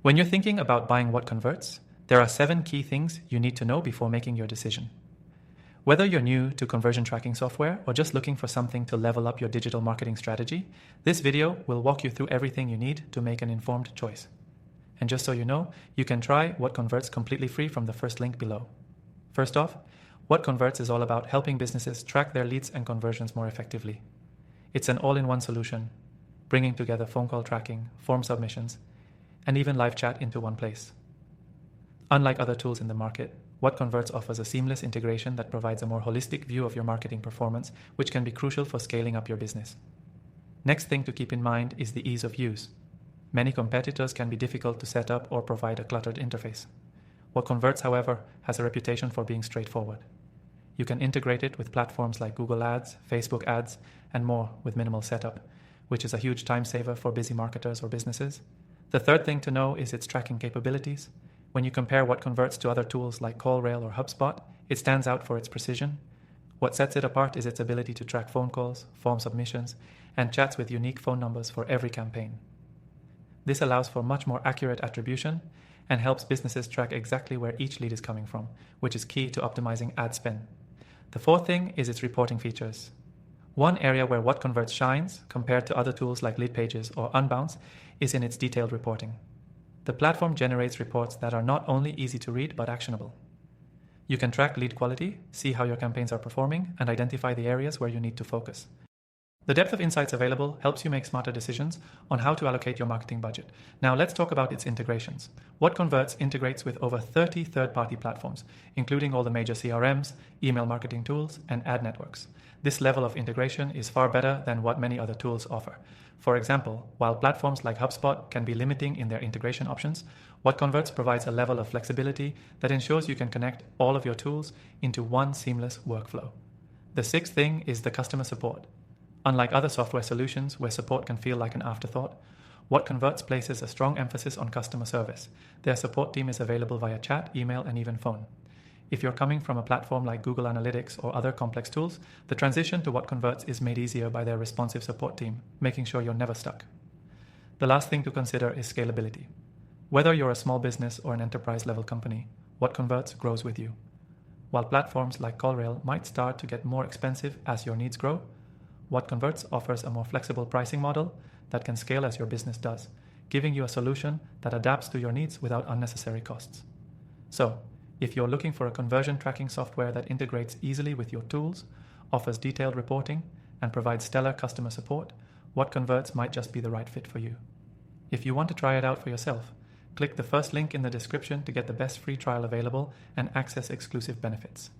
When you're thinking about buying WhatConverts, there are 7 key things you need to know before making your decision. Whether you're new to conversion tracking software or just looking for something to level up your digital marketing strategy, this video will walk you through everything you need to make an informed choice. And just so you know, you can try WhatConverts completely free from the first link below. First off, WhatConverts is all about helping businesses track their leads and conversions more effectively. It's an all-in-one solution, bringing together phone call tracking, form submissions, and even live chat into one place. Unlike other tools in the market, WhatConverts offers a seamless integration that provides a more holistic view of your marketing performance, which can be crucial for scaling up your business. Next thing to keep in mind is the ease of use. Many competitors can be difficult to set up or provide a cluttered interface. WhatConverts, however, has a reputation for being straightforward. You can integrate it with platforms like Google Ads, Facebook Ads, and more with minimal setup, which is a huge time saver for busy marketers or businesses. The third thing to know is its tracking capabilities. When you compare WhatConverts to other tools like CallRail or HubSpot, it stands out for its precision. What sets it apart is its ability to track phone calls, form submissions, and chats with unique phone numbers for every campaign. This allows for much more accurate attribution and helps businesses track exactly where each lead is coming from, which is key to optimizing ad spend. The fourth thing is its reporting features. One area where WhatConverts shines, compared to other tools like Leadpages or Unbounce, is in its detailed reporting. The platform generates reports that are not only easy to read but actionable. You can track lead quality, see how your campaigns are performing, and identify the areas where you need to focus. The depth of insights available helps you make smarter decisions on how to allocate your marketing budget. Now let's talk about its integrations. WhatConverts integrates with over 30 third-party platforms, including all the major CRMs, email marketing tools, and ad networks. This level of integration is far better than what many other tools offer. For example, while platforms like HubSpot can be limiting in their integration options, WhatConverts provides a level of flexibility that ensures you can connect all of your tools into one seamless workflow. The sixth thing is the customer support. Unlike other software solutions where support can feel like an afterthought, WhatConverts places a strong emphasis on customer service. Their support team is available via chat, email, and even phone. If you're coming from a platform like Google Analytics or other complex tools, the transition to WhatConverts is made easier by their responsive support team, making sure you're never stuck. The last thing to consider is scalability. Whether you're a small business or an enterprise-level company, WhatConverts grows with you. While platforms like CallRail might start to get more expensive as your needs grow, WhatConverts offers a more flexible pricing model that can scale as your business does, giving you a solution that adapts to your needs without unnecessary costs. So, if you're looking for a conversion tracking software that integrates easily with your tools, offers detailed reporting, and provides stellar customer support, WhatConverts might just be the right fit for you. If you want to try it out for yourself, click the first link in the description to get the best free trial available and access exclusive benefits.